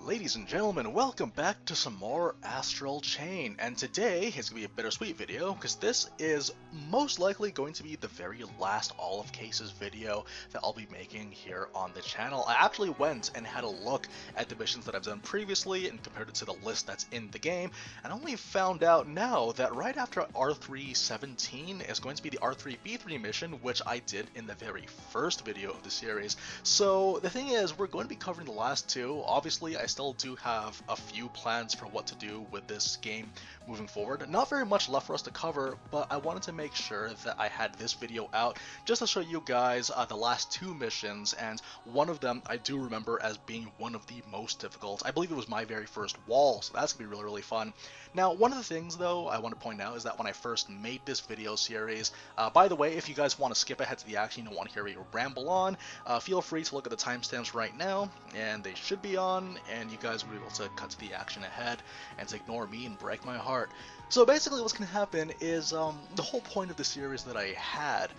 Ladies and gentlemen, welcome back to some more Astral Chain, and today is going to be a bittersweet video, because this is most likely going to be the very last All of Cases video that I'll be making here on the channel. I actually went and had a look at the missions that I've done previously and compared it to the list that's in the game, and only found out now that right after R3-17 is going to be the R3-B3 mission, which I did in the very first video of the series. So the thing is, we're going to be covering the last two. Obviously, I still do have a few plans for what to do with this game moving forward. Not very much left for us to cover, but I wanted to make sure that I had this video out just to show you guys the last two missions, and one of them I do remember as being one of the most difficult. I believe it was my very first wall, so that's going to be really fun. Now, one of the things though I want to point out is that when I first made this video series, by the way, if you guys want to skip ahead to the action, you don't want to hear me ramble on, feel free to look at the timestamps right now, and they should be on, and you guys will be able to cut to the action ahead and to ignore me and break my heart. So basically what's going to happen is the whole point of the series that I had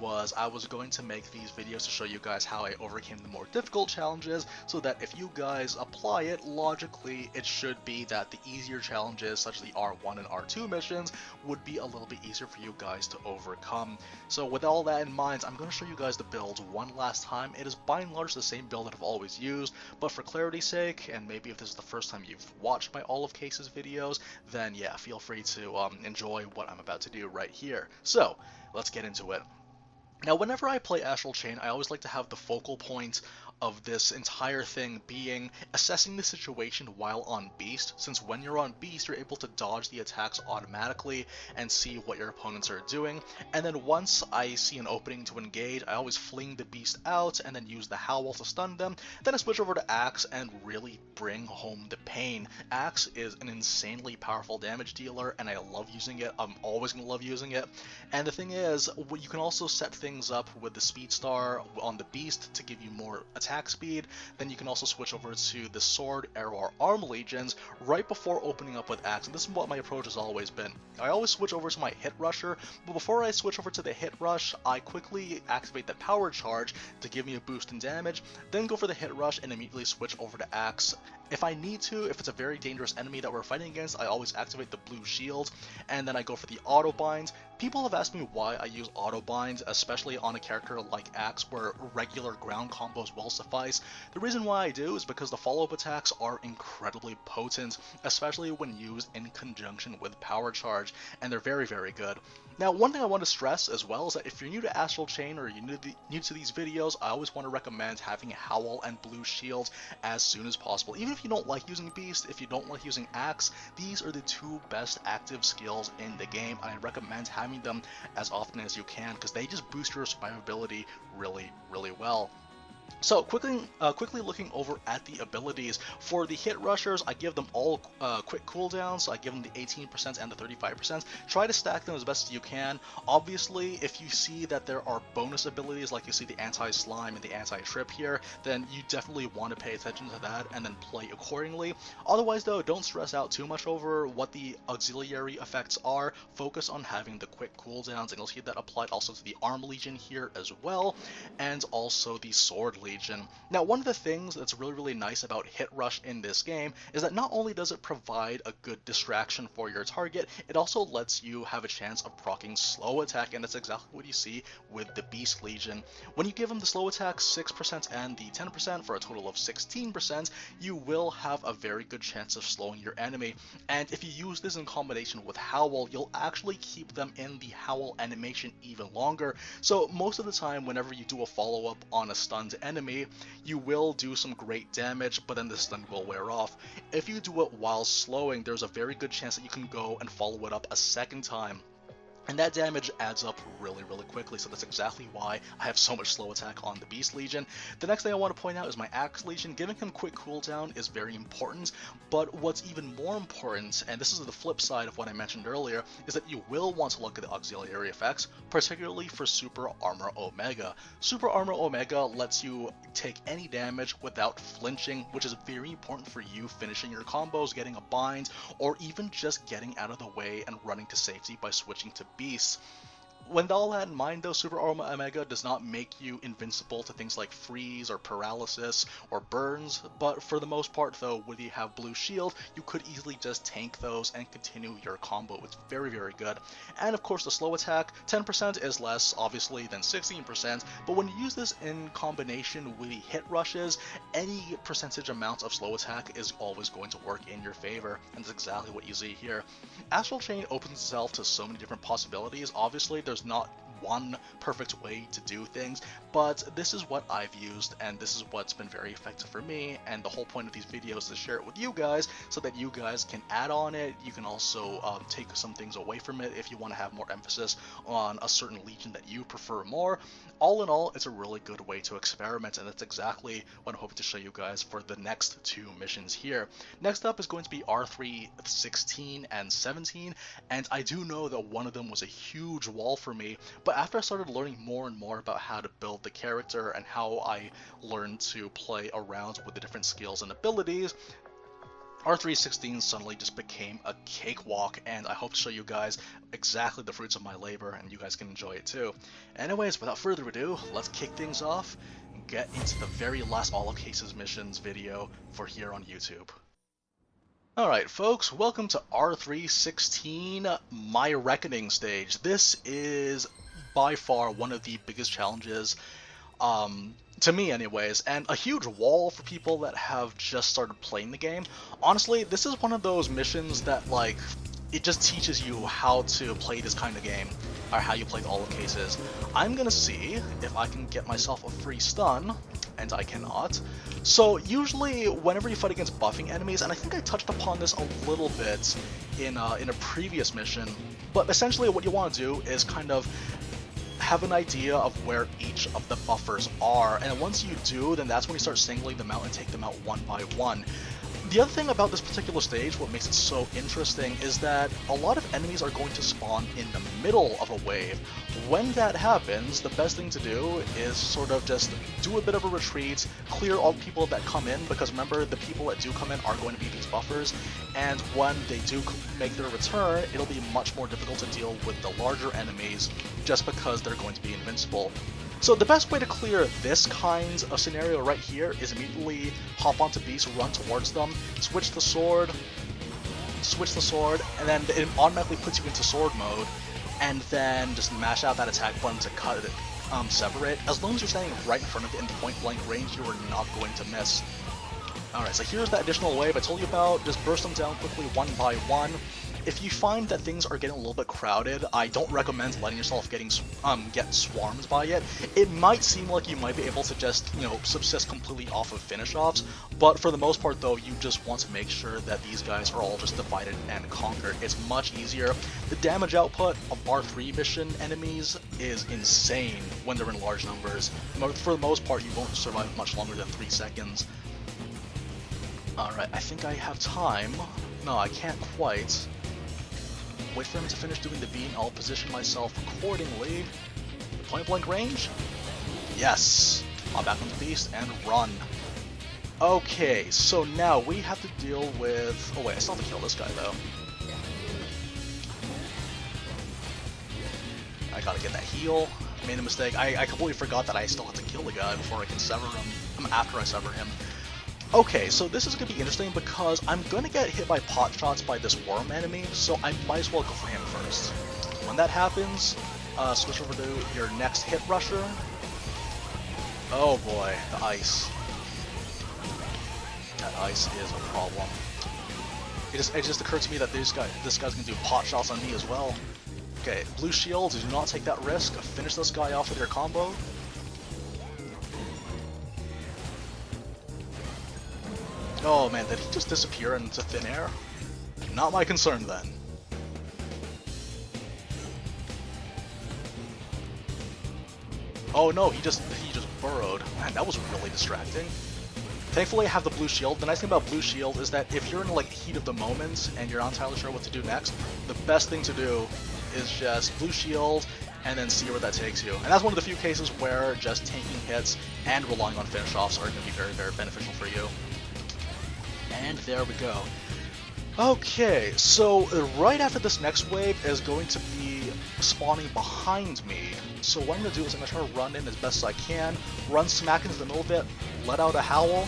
was I was going to make these videos to show you guys how I overcame the more difficult challenges, so that if you guys apply it logically, it should be that the easier challenges such as the R1 and R2 missions would be a little bit easier for you guys to overcome. So with all that in mind, I'm going to show you guys the builds one last time. It is by and large the same build that I've always used, but for clarity's sake, and maybe if this is the first time you've watched my All of Cases videos, then yeah, feel free to enjoy what I'm about to do right here. So let's get into it. Now, whenever I play Astral Chain, I always like to have the focal point of this entire thing being assessing the situation while on Beast, since when you're on Beast, you're able to dodge the attacks automatically and see what your opponents are doing. And then once I see an opening to engage, I always fling the Beast out and then use the Howl to stun them. Then I switch over to Axe and really bring home the pain. Axe is an insanely powerful damage dealer, and I love using it. I'm always going to love using it. And the thing is, you can also set things up with the Speed Star on the Beast to give you more attack speed. Then you can also switch over to the Sword, Arrow, or Arm Legions right before opening up with Axe. And this is what my approach has always been. I always switch over to my Hit Rusher, but before I switch over to the Hit Rush, I quickly activate the Power Charge to give me a boost in damage, then go for the Hit Rush and immediately switch over to Axe. If I need to, if it's a very dangerous enemy that we're fighting against, I always activate the Blue Shield, and then I go for the Auto Bind. People have asked me why I use Auto Bind, especially on a character like Axe where regular ground combos will suffice. The reason why I do is because the follow-up attacks are incredibly potent, especially when used in conjunction with Power Charge, and they're very, very good. Now, one thing I want to stress as well is that if you're new to Astral Chain or you're new to these videos, I always want to recommend having Howl and Blue Shield as soon as possible. Even if you don't like using Beast, if you don't like using Axe, these are the two best active skills in the game, and I recommend having them as often as you can because they just boost your survivability really, really well. So quickly looking over at the abilities, for the Hit Rushers, I give them all quick cooldowns, so I give them the 18% and the 35%. Try to stack them as best as you can. Obviously, if you see that there are bonus abilities, like you see the Anti-Slime and the Anti-Trip here, then you definitely want to pay attention to that and then play accordingly. Otherwise though, don't stress out too much over what the auxiliary effects are. Focus on having the quick cooldowns, and you'll see that applied also to the Arm Legion here as well, and also the Sword Legion. Now, one of the things that's really, really nice about Hit Rush in this game is that not only does it provide a good distraction for your target, it also lets you have a chance of proccing slow attack, and that's exactly what you see with the Beast Legion. When you give them the slow attack 6% and the 10% for a total of 16%, you will have a very good chance of slowing your enemy, and if you use this in combination with Howl, you'll actually keep them in the Howl animation even longer. So most of the time, whenever you do a follow-up on a stunned enemy, you will do some great damage, but then the stun will wear off. If you do it while slowing, there's a very good chance that you can go and follow it up a second time. And that damage adds up really, really quickly, so that's exactly why I have so much slow attack on the Beast Legion. The next thing I want to point out is my Axe Legion. Giving him quick cooldown is very important, but what's even more important, and this is the flip side of what I mentioned earlier, is that you will want to look at the auxiliary effects, particularly for Super Armor Omega. Super Armor Omega lets you take any damage without flinching, which is very important for you finishing your combos, getting a bind, or even just getting out of the way and running to safety by switching to Beasts. With all that in mind though, Super Armor Omega does not make you invincible to things like freeze or paralysis or burns, but for the most part though, when you have Blue Shield, you could easily just tank those and continue your combo. It's very, very good. And of course the slow attack, 10% is less obviously than 16%, but when you use this in combination with hit rushes, any percentage amount of slow attack is always going to work in your favor, and that's exactly what you see here. Astral Chain opens itself to so many different possibilities. Obviously there's not one perfect way to do things, but this is what I've used and this is what's been very effective for me, and the whole point of these videos is to share it with you guys so that you guys can add on it. You can also take some things away from it if you want to have more emphasis on a certain legion that you prefer more. All in all, it's a really good way to experiment, and that's exactly what I'm hoping to show you guys for the next two missions here. Next up is going to be R3-16 and 17, and I do know that one of them was a huge wall for me, but after I started learning more and more about how to build the character and how I learned to play around with the different skills and abilities, R3-16 suddenly just became a cakewalk, and I hope to show you guys exactly the fruits of my labor, and you guys can enjoy it too. Anyways, without further ado, let's kick things off and get into the very last All of Cases missions video for here on YouTube. Alright folks, welcome to R3-16, My Reckoning stage. This is by far one of the biggest challenges, to me anyways, and a huge wall for people that have just started playing the game. Honestly, this is one of those missions that, like, it just teaches you how to play this kind of game, or how you play the All of Cases. I'm gonna see if I can get myself a free stun, and I cannot. So usually whenever you fight against buffing enemies, and I think I touched upon this a little bit in a previous mission, but essentially what you want to do is kind of have an idea of where each of the buffers are, and once you do, then that's when you start singling them out and take them out one by one. The other thing about this particular stage, what makes it so interesting, is that a lot of enemies are going to spawn in the middle of a wave. When that happens, the best thing to do is sort of just do a bit of a retreat, clear all the people that come in, because remember, the people that do come in are going to be these buffers, and when they do make their return, it'll be much more difficult to deal with the larger enemies, just because they're going to be invincible. So the best way to clear this kind of scenario right here is immediately hop onto beasts, run towards them, switch the sword, and then it automatically puts you into sword mode, and then just mash out that attack button to cut it, sever it. As long as you're standing right in front of it in point blank range, you are not going to miss. Alright, so here's that additional wave I told you about. Just burst them down quickly one by one. If you find that things are getting a little bit crowded, I don't recommend letting yourself get swarmed by it. It might seem like you might be able to just, subsist completely off of finish-offs, but for the most part though, you just want to make sure that these guys are all just divided and conquered. It's much easier. The damage output of R3 mission enemies is insane when they're in large numbers. For the most part, you won't survive much longer than 3 seconds. Alright, I think I have time. No, I can't quite. Wait for him to finish doing the beat, and I'll position myself accordingly. Point blank range? Yes! Hop back on the beast and run. Okay, so now we have to deal with... Oh wait, I still have to kill this guy though. I gotta get that heal. I made a mistake. I completely forgot that I still have to kill the guy before I can sever him. After I sever him. Okay, so this is going to be interesting because I'm going to get hit by pot shots by this worm enemy, so I might as well go for him first. When that happens, switch over to your next hit rusher. Oh boy, the ice. That ice is a problem. It just occurred to me that this guy's going to do pot shots on me as well. Okay, blue shields, do not take that risk. Finish this guy off with your combo. Oh man, did he just disappear into thin air? Not my concern then. Oh no, he just burrowed. Man, that was really distracting. Thankfully I have the blue shield. The nice thing about blue shield is that if you're in like heat of the moment and you're not entirely sure what to do next, the best thing to do is just blue shield and then see where that takes you. And that's one of the few cases where just tanking hits and relying on finish offs are going to be very, very beneficial for you. And there we go. Okay, so right after this next wave is going to be spawning behind me. So what I'm going to do is I'm going to try to run in as best as I can, run smack into the middle of it, let out a howl.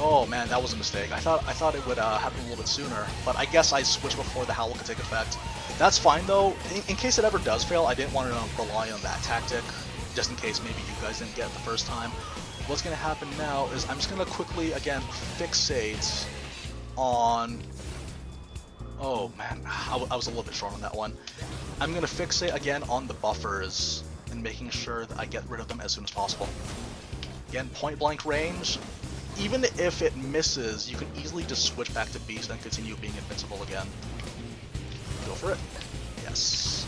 Oh man, that was a mistake. I thought it would happen a little bit sooner, but I guess I switched before the howl could take effect. That's fine though. In case it ever does fail, I didn't want to rely on that tactic, just in case maybe you guys didn't get it the first time. What's going to happen now is I'm just going to quickly, again, fixate on... Oh man, I was a little bit short on that one. I'm going to fixate again on the buffers and making sure that I get rid of them as soon as possible. Again, point blank range. Even if it misses, you can easily just switch back to Beast and continue being invincible again. Go for it. Yes.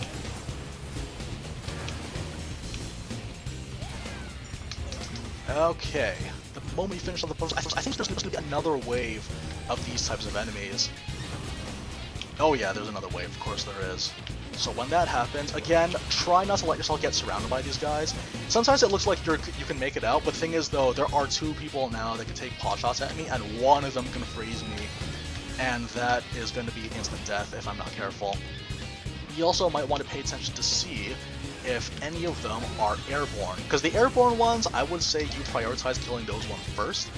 Okay. The moment we finish on the post, I think there's going to be another wave of these types of enemies. Oh yeah, there's another wave. Of course there is. So when that happens, again, try not to let yourself get surrounded by these guys. Sometimes it looks like you can make it out, but the thing is though, there are two people now that can take pot shots at me, and one of them can freeze me, and that is going to be instant death if I'm not careful. You also might want to pay attention to see if any of them are airborne, because the airborne ones, I would say you prioritize killing those ones first.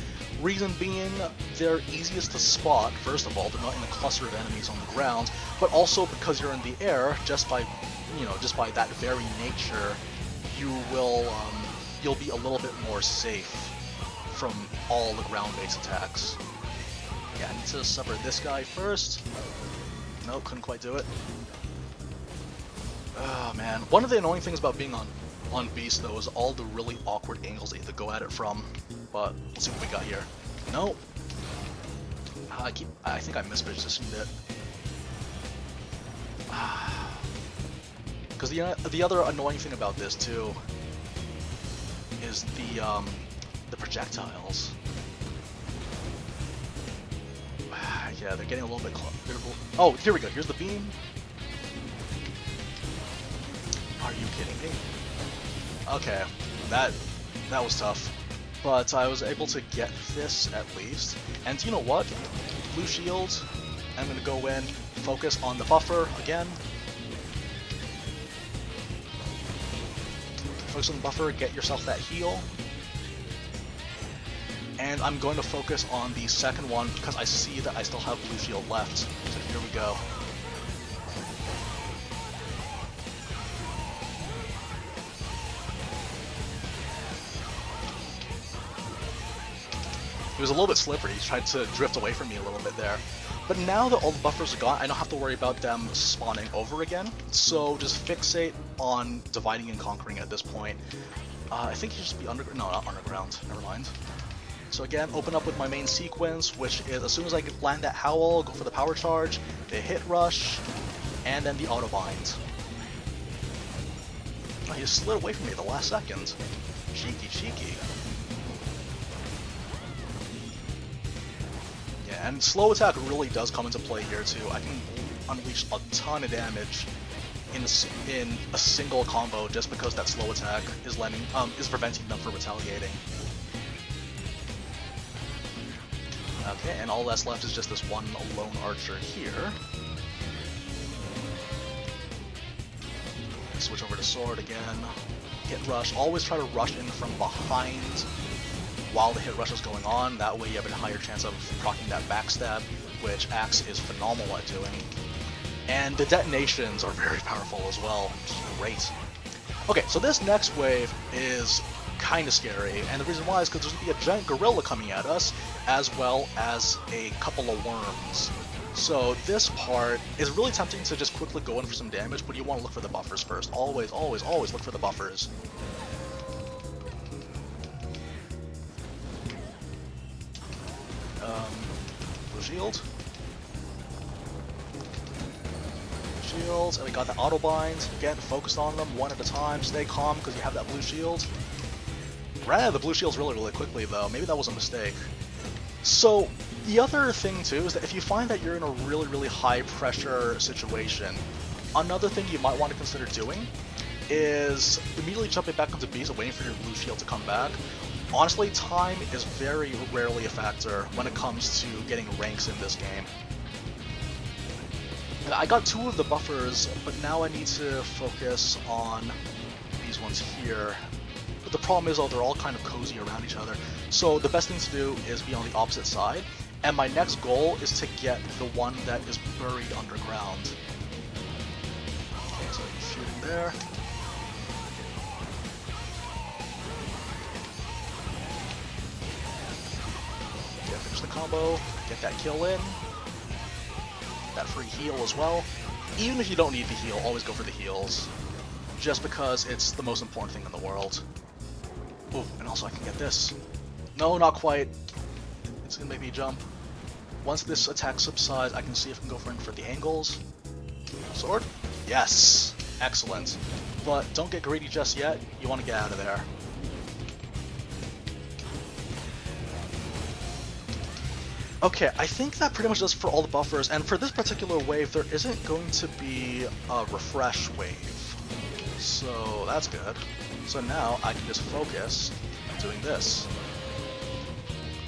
Reason being, they're easiest to spot. First of all, they're not in a cluster of enemies on the ground, but also because you're in the air, just by that very nature, you'll be a little bit more safe from all the ground-based attacks. Yeah, I need to sever this guy first. Nope, couldn't quite do it. Oh man, one of the annoying things about being on Beast though is all the really awkward angles that you have to go at it from. But let's see what we got here. Nope. I think I mispositioned it. Because the other annoying thing about this too is the projectiles. Yeah, they're getting a little bit close. Oh, here we go. Here's the beam. Are you kidding me? Okay, that was tough. But I was able to get this at least. And you know what? Blue shield. I'm going to go in, focus on the buffer again. Focus on the buffer, get yourself that heal. And I'm going to focus on the second one because I see that I still have blue shield left. So here we go. He was a little bit slippery, he tried to drift away from me a little bit there. But now that all the buffers are gone, I don't have to worry about them spawning over again. So just fixate on dividing and conquering at this point. I think he should just be underground. No, not underground. Never mind. So again, open up with my main sequence, which is as soon as I land that howl, go for the power charge, the hit rush, and then the auto bind. Oh, he just slid away from me at the last second. Cheeky, cheeky. And slow attack really does come into play here too. I can unleash a ton of damage in a single combo just because that slow attack is preventing them from retaliating. Okay, and all that's left is just this one lone archer here. Switch over to sword again. Hit rush. Always try to rush in from behind while the hit rush is going on. That way you have a higher chance of proccing that backstab, which Axe is phenomenal at doing. And the detonations are very powerful as well, which is great. Okay, so this next wave is kind of scary, and the reason why is because there's going to be a giant gorilla coming at us, as well as a couple of worms. So this part is really tempting to just quickly go in for some damage, but you want to look for the buffers first. Always, always, always look for the buffers. Blue shield. Shields, and we got the auto bind. Again, focus on them one at a time. Stay calm because you have that blue shield. Ran out of the blue shields really, really quickly though. Maybe that was a mistake. So the other thing too is that if you find that you're in a really, really high pressure situation, another thing you might want to consider doing is immediately jumping back into Beast and waiting for your blue shield to come back. Honestly, time is very rarely a factor when it comes to getting ranks in this game. I got 2 of the buffers, but now I need to focus on these ones here. But the problem is, they're all kind of cozy around each other. So the best thing to do is be on the opposite side. And my next goal is to get the one that is buried underground. Okay, so shoot him there. Yeah, finish the combo, get that kill in. That free heal as well. Even if you don't need the heal, always go for the heals. Just because it's the most important thing in the world. Ooh, and also I can get this. No, not quite. It's gonna make me jump. Once this attack subsides, I can see if I can go for the angles. Sword? Yes! Excellent. But don't get greedy just yet. You want to get out of there. Okay, I think that pretty much does for all the buffers, and for this particular wave, there isn't going to be a refresh wave. So that's good. So now I can just focus on doing this.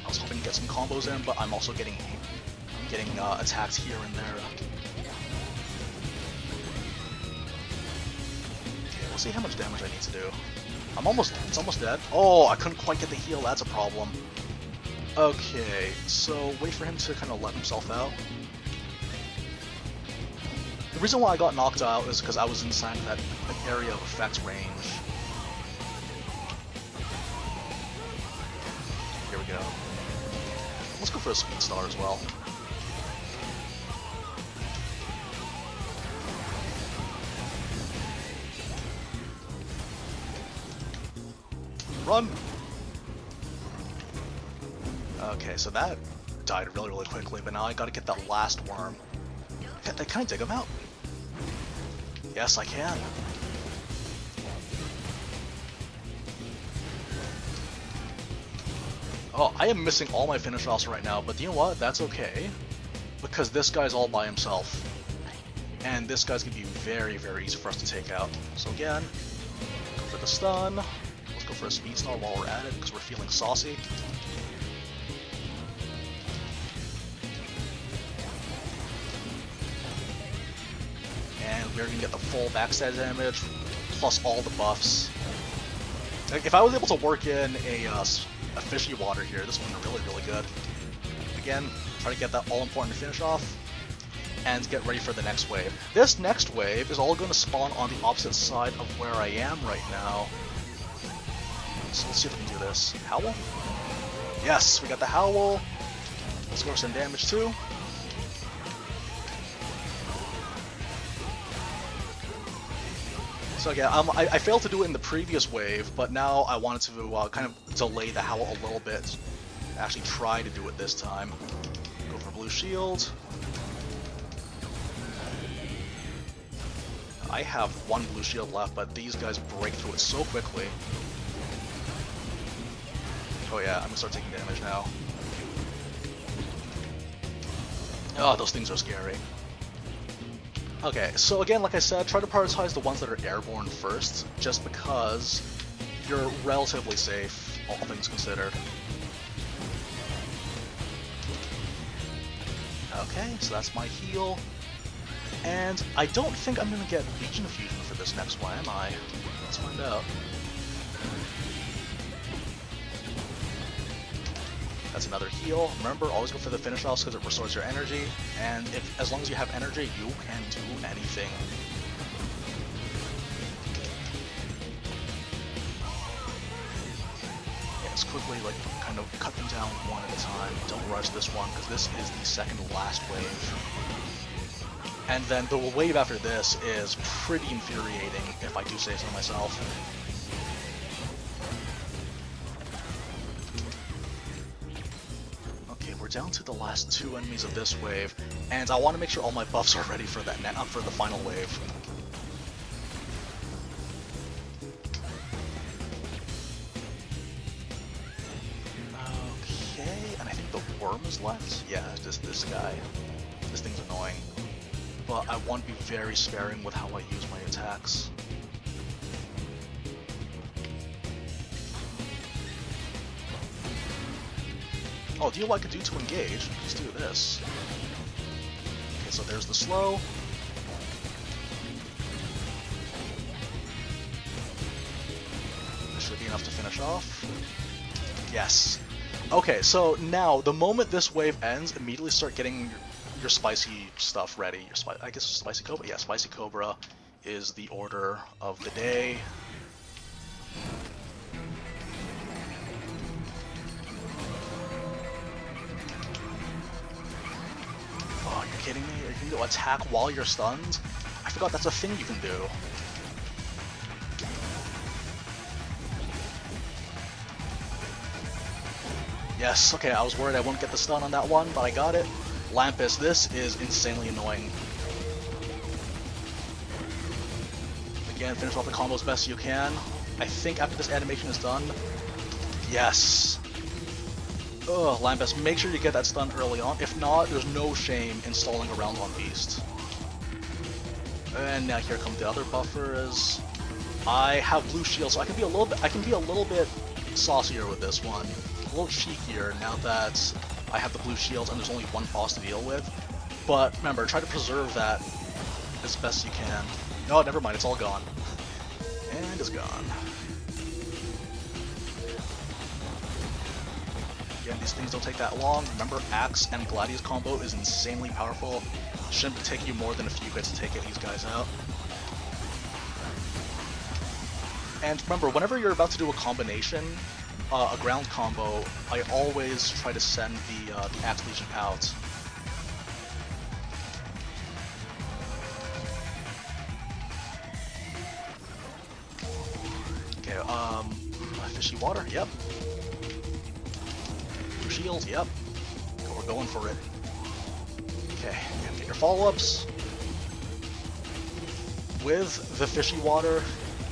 I was hoping to get some combos in, but I'm also getting attacks here and there. Okay, we'll see how much damage I need to do. It's almost dead. Oh, I couldn't quite get the heal, that's a problem. Okay, so wait for him to kind of let himself out. The reason why I got knocked out is because I was inside that area of effects range. Here we go. Let's go for a speed star as well. Run! Okay, so that died really, really quickly, but now I gotta get that last worm. Can I dig him out? Yes, I can. Oh, I am missing all my finish offs right now, but you know what? That's okay. Because this guy's all by himself. And this guy's gonna be very, very easy for us to take out. So again, go for the stun. Let's go for a speed star while we're at it, because we're feeling saucy. We're gonna get the full backstab damage, plus all the buffs. Like, if I was able to work in a fishy water here, this would be really, really good. Again, try to get that all-important finish off, and get ready for the next wave. This next wave is all going to spawn on the opposite side of where I am right now. So let's see if we can do this. Howl? Yes, we got the Howl. Let's go for some damage too. So yeah, I failed to do it in the previous wave, but now I wanted to kind of delay the Howl a little bit. Actually try to do it this time. Go for blue shield. I have 1 blue shield left, but these guys break through it so quickly. Oh yeah, I'm gonna start taking damage now. Oh, those things are scary. Okay, so again, like I said, try to prioritize the ones that are airborne first, just because you're relatively safe, all things considered. Okay, so that's my heal. And I don't think I'm going to get Legion of Fusion for this next one, am I? Let's find out. That's another heal. Remember, always go for the finish offs because it restores your energy, and as long as you have energy, you can do anything. Yeah, just quickly, like, kind of cut them down one at a time. Don't rush this one, because this is the second last wave. And then the wave after this is pretty infuriating, if I do say so myself. We're down to the last 2 enemies of this wave, and I want to make sure all my buffs are ready for that for the final wave. Okay, and I think the worm is left. Yeah, just this guy. This thing's annoying, but I want to be very sparing with how I use my attacks. Oh, do you know what I could do to engage? Let's do this. Okay, so there's the slow. This should be enough to finish off. Yes. Okay, so now, the moment this wave ends, immediately start getting your spicy stuff ready. I guess Spicy Cobra? Yeah, Spicy Cobra is the order of the day. Oh, you're kidding me? Are you going to attack while you're stunned? I forgot that's a thing you can do. Yes, okay, I was worried I wouldn't get the stun on that one, but I got it. Lampus, this is insanely annoying. Again, finish off the combo as best you can. I think after this animation is done... Yes! Ugh, Lampus, make sure you get that stun early on. If not, there's no shame in stalling around on Beast. And now here come the other buffers. I have blue shield, so I can be a little bit saucier with this one. A little cheekier now that I have the blue shield and there's only one boss to deal with. But remember, try to preserve that as best you can. No, never mind, it's all gone. And it's gone. Again, these things don't take that long. Remember, Axe and Gladius combo is insanely powerful. Shouldn't take you more than a few hits to take these guys out. And remember, whenever you're about to do a combination, a ground combo, I always try to send the Axe Legion out. Okay, fishy water, yep. Blue shield, yep. We're going for it. Okay, get your follow-ups. With the fishy water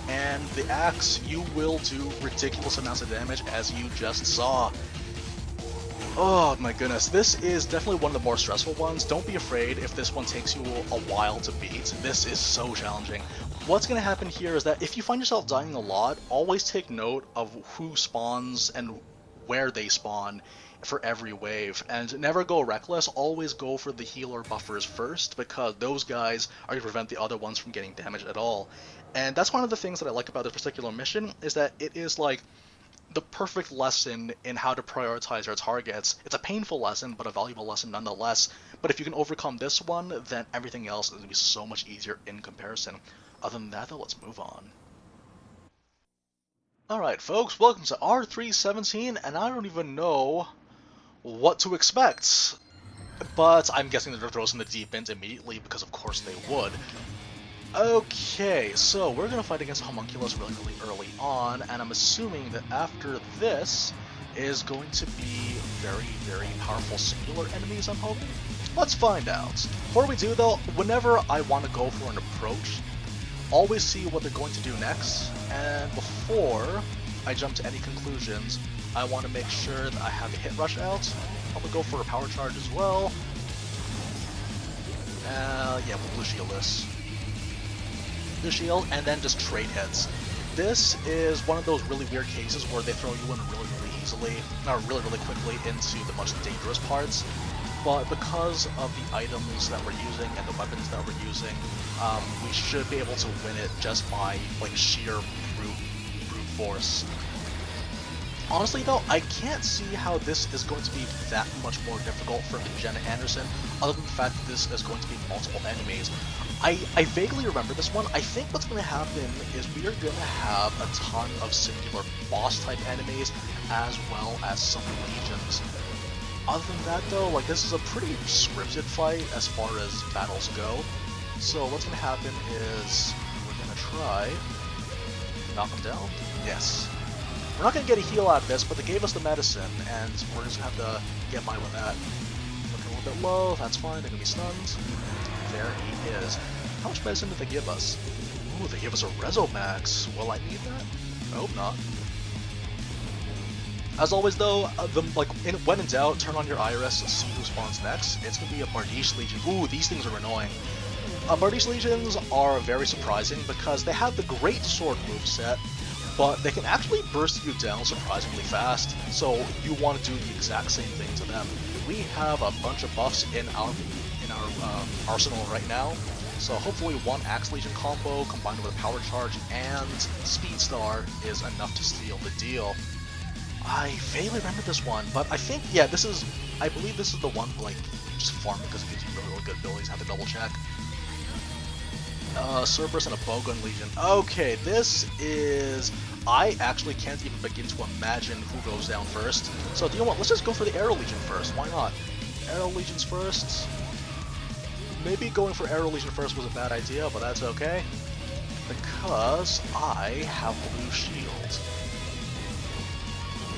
and the axe, you will do ridiculous amounts of damage, as you just saw. Oh my goodness, this is definitely one of the more stressful ones. Don't be afraid if this one takes you a while to beat. This is so challenging. What's going to happen here is that if you find yourself dying a lot, always take note of who spawns and where they spawn for every wave, and never go reckless. Always go for the healer buffers first, because those guys are going to prevent the other ones from getting damaged at all. And that's one of the things that I like about this particular mission, is that it is like the perfect lesson in how to prioritize your targets. It's a painful lesson, but a valuable lesson nonetheless. But if you can overcome this one, then everything else is going to be so much easier in comparison. Other than that, though, let's move on. Alright, folks, welcome to R3-17, and I don't even know what to expect. But I'm guessing they're going to throw us in the deep end immediately, because of course they would. Okay, so we're going to fight against a homunculus really early on, and I'm assuming that after this is going to be very powerful singular enemies, I'm hoping? Let's find out. Before we do though, whenever I want to go for an approach, always see what they're going to do next, and before I jump to any conclusions, I want to make sure that I have a hit rush out. I'm going to go for a power charge as well. Yeah, we'll blue shield this. Blue shield, and then just trade hits. This is one of those really weird cases where they throw you in really easily, or really quickly into the most dangerous parts. But because of the items that we're using and the weapons that we're using, we should be able to win it just by like sheer brute force. Honestly though, I can't see how this is going to be that much more difficult for Jenna Anderson, other than the fact that this is going to be multiple enemies. I vaguely remember this one. I think what's going to happen is we are going to have a ton of singular boss-type enemies, as well as some legions. Other than that though, like, this is a pretty scripted fight as far as battles go. So what's going to happen is we're going to try knock them down. Yes. We're not going to get a heal out of this, but they gave us the medicine, and we're just going to have to get by with that. Looking a little bit low, that's fine, they're going to be stunned. There he is. How much medicine did they give us? Ooh, they gave us a Rezo Max. Will I need that? I hope not. As always though, when in doubt, turn on your iris and see who spawns next. It's going to be a Bardiche Legion. Ooh, these things are annoying. Bardiche Legions are very surprising because they have the Great Sword moveset, but they can actually burst you down surprisingly fast, so you want to do the exact same thing to them. We have a bunch of buffs in our arsenal right now, so hopefully one Axe Legion combo combined with a Power Charge and Speed Star is enough to seal the deal. I vaguely remember this one, but I think, yeah, I believe this is the one, like, just farm because it gives you really, really good abilities. I have to double check. Cerberus and a Bowgun Legion. Okay, this is... I actually can't even begin to imagine who goes down first. So, do you know what? Let's just go for the Arrow Legion first. Why not? Arrow Legions first. Maybe going for Arrow Legion first was a bad idea, but that's okay. Because I have Blue Shield.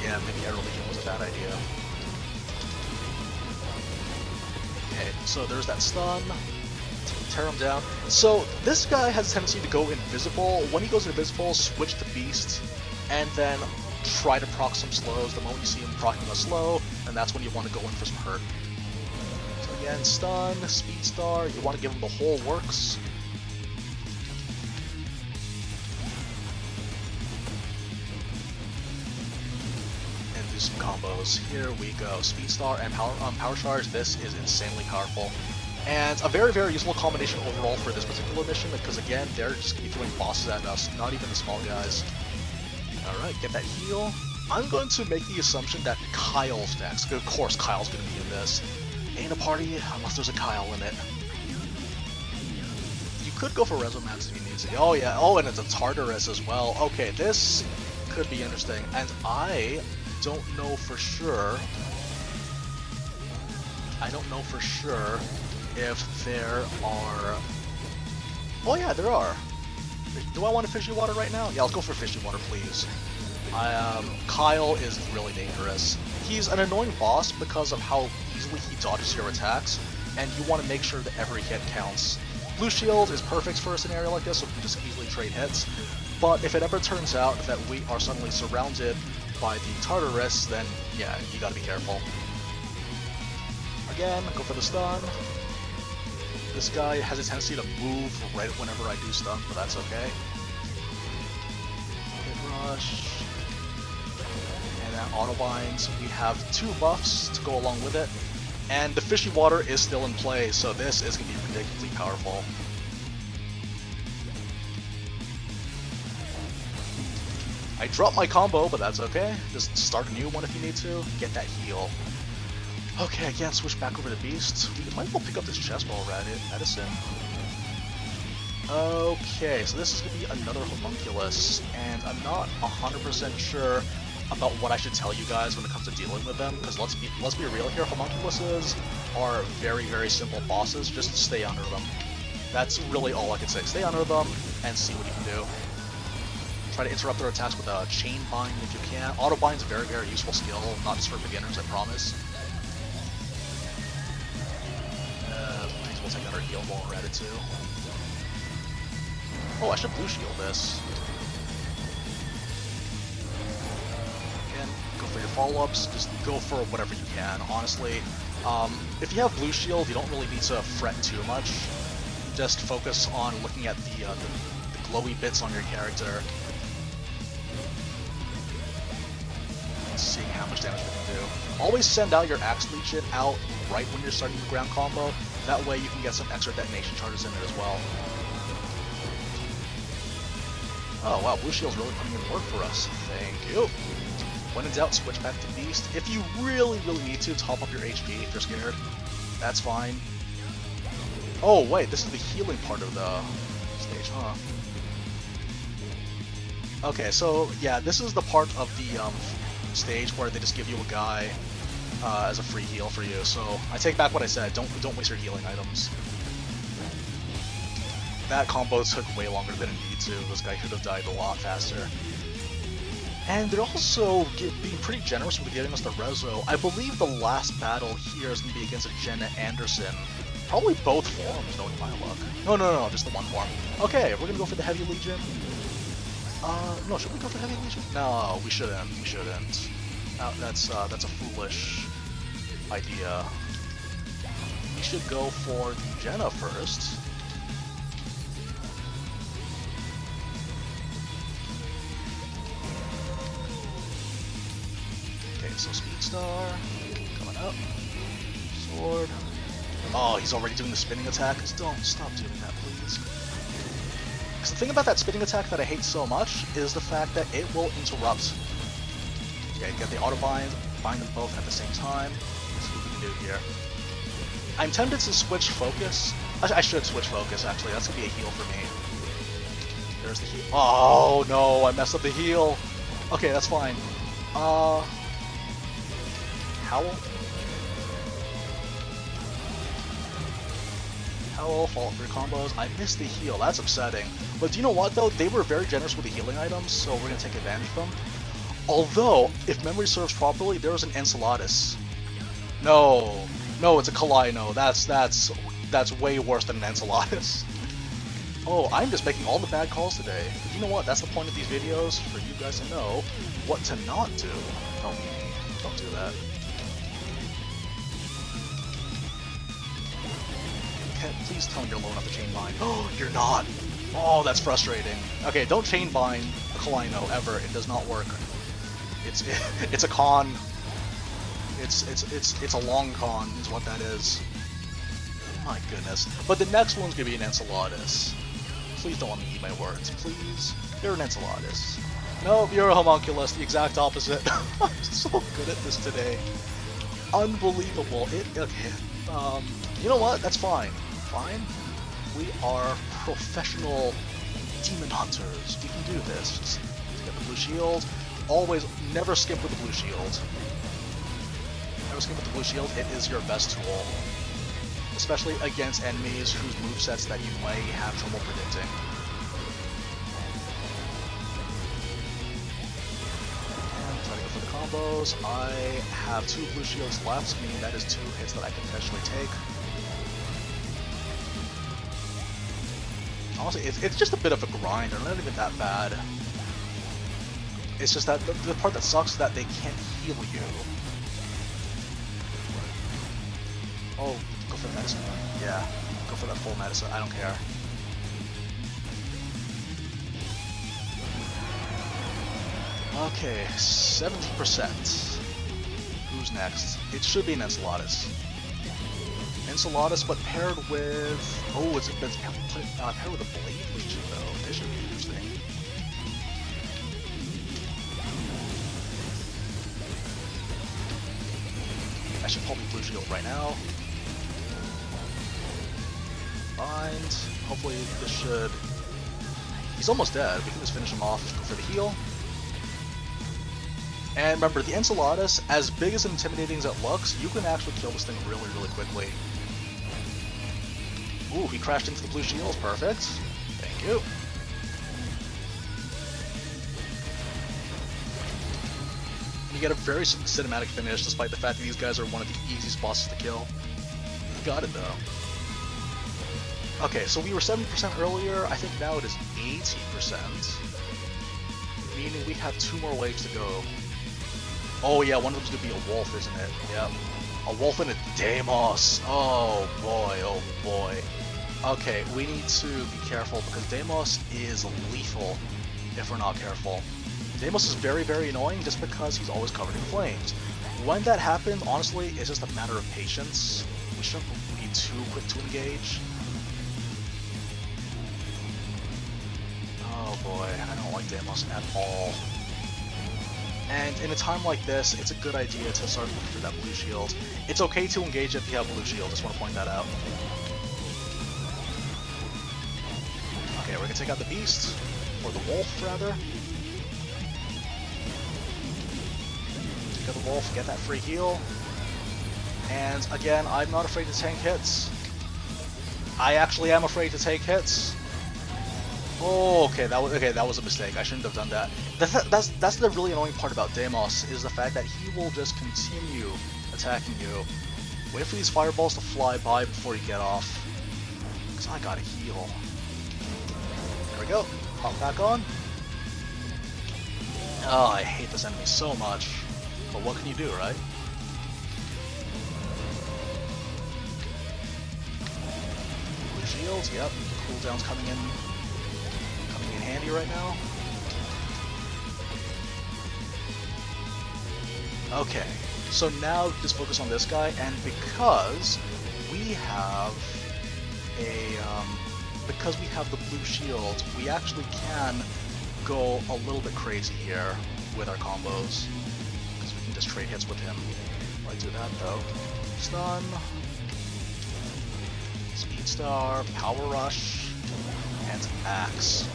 Yeah, maybe Arrow Legion was a bad idea. Okay, so there's that stun. Tear him down. So this guy has a tendency to go invisible. When he goes invisible, switch to Beast, and then try to proc some slows. The moment you see him proccing a slow, and that's when you want to go in for some hurt. So again, stun, Speed Star, you want to give him the whole works. And do some combos. Here we go. Speed Star and Power Charge. This is insanely powerful. And a very, very useful combination overall for this particular mission, because again, they're just going to be throwing bosses at us, not even the small guys. Alright, get that heal. I'm going to make the assumption that Kyle's next. Of course, Kyle's going to be in this. Ain't a party unless there's a Kyle in it. You could go for Resomax if you need to. Oh yeah, oh, and it's a Tartarus as well. Okay, this could be interesting. And I don't know for sure. If there are... Oh yeah, there are. Do I want a Fishy Water right now? Yeah, let's go for Fishy Water, please. Kyle is really dangerous. He's an annoying boss because of how easily he dodges your attacks, and you want to make sure that every hit counts. Blue Shield is perfect for a scenario like this, so we can just easily trade hits. But if it ever turns out that we are suddenly surrounded by the Tartarus, then yeah, you gotta be careful. Again, go for the stun. This guy has a tendency to move right whenever I do stun, but that's okay. Hit rush. And then auto binds. We have 2 buffs to go along with it. And the Fishy Water is still in play, so this is going to be ridiculously powerful. I dropped my combo, but that's okay. Just start a new one if you need to. Get that heal. Okay, I can't switch back over to Beast. We might as well pick up this chest while we're at it. Edison. Okay, so this is going to be another homunculus, and I'm not 100% sure about what I should tell you guys when it comes to dealing with them, because let's be real here, homunculuses are very, very simple bosses. Just stay under them. That's really all I can say. Stay under them and see what you can do. Try to interrupt their attacks with a chain bind if you can. Auto bind's a very, very useful skill, not just for beginners, I promise. We'll take out our heal while we're at it too. Oh, I should blue shield this. Again, go for your follow-ups. Just go for whatever you can. Honestly, if you have blue shield, you don't really need to fret too much. Just focus on looking at the glowy bits on your character and seeing how much damage we can do. Always send out your Axe Legion out right when you're starting the ground combo. That way you can get some extra detonation charges in there as well. Oh wow, Blue Shield's really putting in work for us. Thank you. When in doubt, switch back to Beast. If you really, really need to, top up your HP if you're scared. That's fine. Oh wait, this is the healing part of the stage, huh? Okay, so yeah, this is the part of the stage where they just give you a guy as a free heal for you. So I take back what I said. Don't waste your healing items. That combo took way longer than it needed to. This guy could have died a lot faster. And they're also being pretty generous with giving us the Rezo. I believe the last battle here is going to be against a Jenna Anderson. Probably both forms, knowing my luck. No, just the one form. Okay, we're going to go for the Heavy Legion. No, should we go for Heavy Legion? No, we shouldn't. We shouldn't. That's a foolish idea. We should go for the Jenna first. Okay, so Speed Star coming up. Sword. Oh, he's already doing the spinning attack. Don't stop doing that, please. Because the thing about that spinning attack that I hate so much is the fact that it will interrupt. Okay, get the auto bind them both at the same time. Let's see what we can do here. I'm tempted to switch focus. I should switch focus, actually. That's going to be a heal for me. There's the heal. Oh, no, I messed up the heal. Okay, that's fine. Howl? Howl, follow through combos. I missed the heal. That's upsetting. But do you know what, though? They were very generous with the healing items, so we're going to take advantage of them. Although, if memory serves properly, there was an Enceladus. No, it's a Kalino. That's way worse than an Enceladus. Oh, I'm just making all the bad calls today. But you know what? That's the point of these videos, for you guys to know what to not do. Don't do that. Please tell me you're low enough to chain bind. Oh, you're not. Oh, that's frustrating. Okay, don't chain bind a Kalino ever. It does not work. It's a con. It's a long con, is what that is. My goodness. But the next one's gonna be an Enceladus. Please don't let me eat my words, please. You're an Enceladus. Nope, you're a homunculus, the exact opposite. I'm so good at this today. Unbelievable. Okay. You know what? That's fine. Fine. We are professional demon hunters. We can do this. Just get the blue shield. Always, never skip with the blue shield. Never skip with the blue shield. It is your best tool. Especially against enemies whose movesets that you may have trouble predicting. And try to go for the combos. I have 2 blue shields left, meaning that is 2 hits that I can potentially take. Honestly, it's just a bit of a grind. They're not even that bad. It's just that the part that sucks is that they can't heal you. Oh, go for the medicine. Yeah, go for that full medicine. I don't care. Okay, 70%. Who's next? It should be an Enceladus. Enceladus, but paired with... Oh, it's paired with a Blade Legion, though. This should be interesting. I should probably blue shield right now. Bind. Hopefully this should... He's almost dead. We can just finish him off for the heal. And remember, the Enceladus, as big as intimidating as it looks, you can actually kill this thing really, really quickly. Ooh, he crashed into the blue shield. Perfect. Thank you. You get a very cinematic finish, despite the fact that these guys are one of the easiest bosses to kill. You got it, though. Okay, so we were 70% earlier. I think now it is 80%. Meaning we have 2 more waves to go. Oh yeah, one of them's gonna be a wolf, isn't it? Yep. A wolf and a Deimos. Oh boy, oh boy. Okay, we need to be careful because Deimos is lethal if we're not careful. Deimos is very, very annoying just because he's always covered in flames. When that happens, honestly, it's just a matter of patience. We shouldn't be too quick to engage. Oh boy, I don't like Deimos at all. And in a time like this, it's a good idea to start looking for that blue shield. It's okay to engage if you have blue shield, just want to point that out. Okay, we're gonna take out the beast, or the wolf rather. Take out the wolf, get that free heal. And again, I'm not afraid to tank hits. I actually am afraid to take hits. Oh, okay, that was a mistake. I shouldn't have done that. That's the really annoying part about Deimos, is the fact that he will just continue attacking you. Wait for these fireballs to fly by before you get off. Because I gotta heal. There we go. Hop back on. Oh, I hate this enemy so much. But what can you do, right? Blue shields, yep. Cooldown's coming in handy right now. Okay, so now just focus on this guy, and because we have because we have the blue shield, we actually can go a little bit crazy here with our combos, because we can just trade hits with him. Why do that though? Stun, Speed Star, Power Rush, and Axe.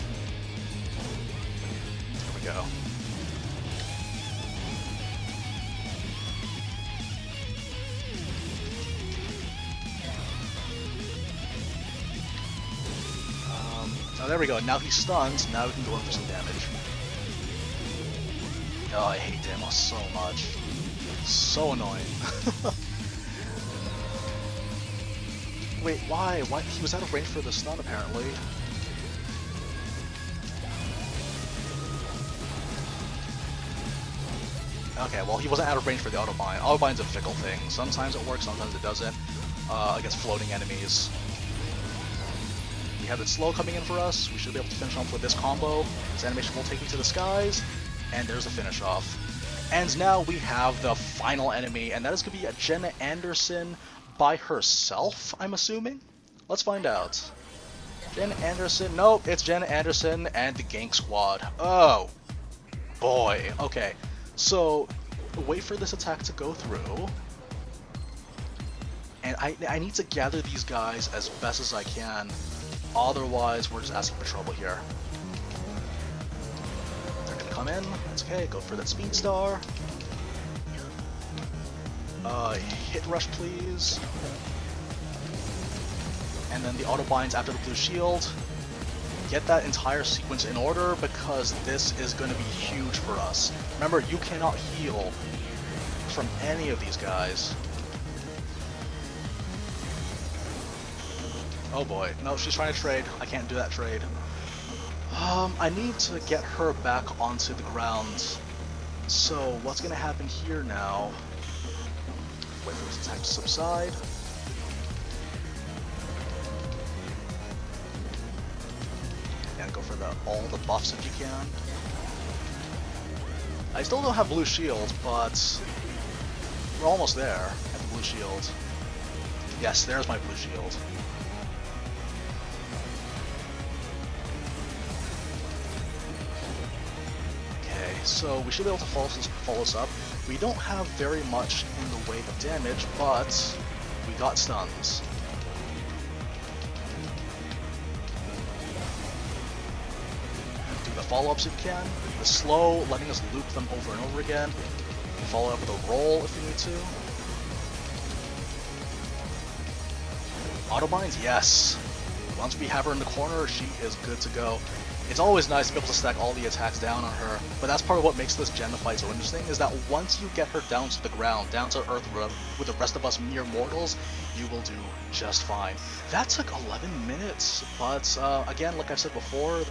There we go. Oh, there we go. Now he's stunned. Now we can go in for some damage. Oh, I hate Damos so much. So annoying. Wait, why? Why? He was out of range for the stun, apparently. Okay, well, he wasn't out of range for the autobind. Autobind's a fickle thing. Sometimes it works, sometimes it doesn't. Against floating enemies. We have it slow coming in for us. We should be able to finish off with this combo. This animation will take me to the skies, and there's the finish off. And now we have the final enemy, and that is going to be a Jenna Anderson by herself, I'm assuming? Let's find out. Jenna Anderson? Nope, it's Jenna Anderson and the Gank Squad. Oh, boy. Okay, so wait for this attack to go through. And I need to gather these guys as best as I can. Otherwise, we're just asking for trouble here. They're gonna come in. That's okay. Go for that Speed Star. Hit Rush, please. And then the auto binds after the blue shield. Get that entire sequence in order because this is going to be huge for us. Remember, you cannot heal from any of these guys. Oh boy, no, she's trying to trade. I can't do that trade. I need to get her back onto the ground. So what's gonna happen here now? Wait for this attack to subside. And go for all the buffs if you can. I still don't have blue shield, but we're almost there at the blue shield. Yes, there's my blue shield. So we should be able to follow this up. We don't have very much in the way of damage, but we got stuns. Do the follow-ups if you can. The slow, letting us loop them over and over again. Follow up with a roll if you need to. Autobinds, yes. Once we have her in the corner, she is good to go. It's always nice to be able to stack all the attacks down on her, but that's part of what makes this Jenna fight so interesting, is that once you get her down to the ground, down to earth with the rest of us mere mortals, you will do just fine. That took 11 minutes, but again, like I've said before,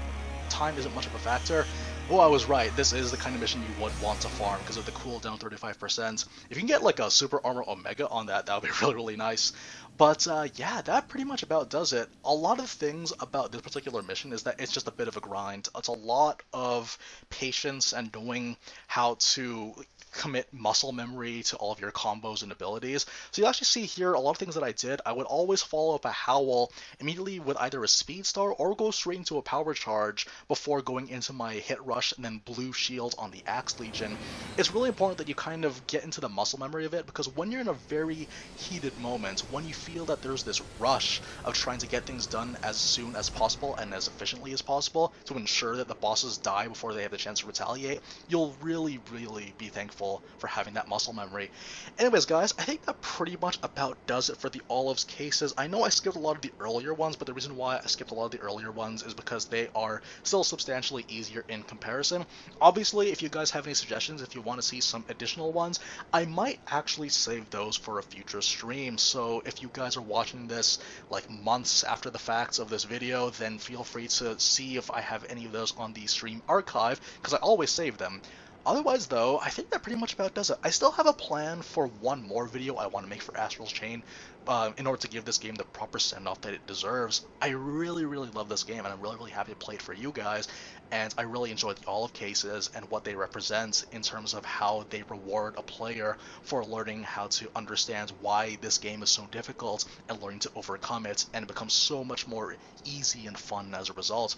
time isn't much of a factor. Oh, I was right, this is the kind of mission you would want to farm because of the cooldown 35%. If you can get like a Super Armor Omega on that, that would be really, really nice. But yeah, that pretty much about does it. A lot of things about this particular mission is that it's just a bit of a grind. It's a lot of patience and knowing how to commit muscle memory to all of your combos and abilities. So you actually see here a lot of things that I did. I would always follow up a Howl immediately with either a Speed Star or go straight into a Power Charge before going into my Hit Rush and then Blue Shield on the Axe Legion. It's really important that you kind of get into the muscle memory of it, because when you're in a very heated moment, when you feel that there's this rush of trying to get things done as soon as possible and as efficiently as possible to ensure that the bosses die before they have the chance to retaliate, you'll really, really be thankful for having that muscle memory. Anyways, guys, I think that pretty much about does it for the Olives cases. I know I skipped a lot of the earlier ones, but the reason why I skipped a lot of the earlier ones is because they are still substantially easier in comparison. Obviously, if you guys have any suggestions, if you want to see some additional ones, I might actually save those for a future stream. So if you guys are watching this like months after the facts of this video, then feel free to see if I have any of those on the stream archive, because I always save them. Otherwise, though, I think that pretty much about does it. I still have a plan for one more video I want to make for Astral Chain in order to give this game the proper send-off that it deserves. I really, really love this game, and I'm really, really happy to play it for you guys, and I really enjoy the olive cases and what they represent in terms of how they reward a player for learning how to understand why this game is so difficult and learning to overcome it, and it becomes so much more easy and fun as a result.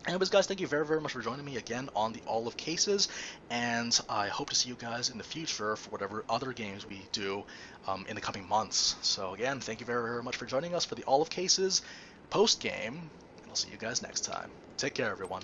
Anyways, guys, thank you very, very much for joining me again on the Olive Cases, and I hope to see you guys in the future for whatever other games we do in the coming months. So again, thank you very, very much for joining us for the Olive Cases post-game, and I'll see you guys next time. Take care, everyone.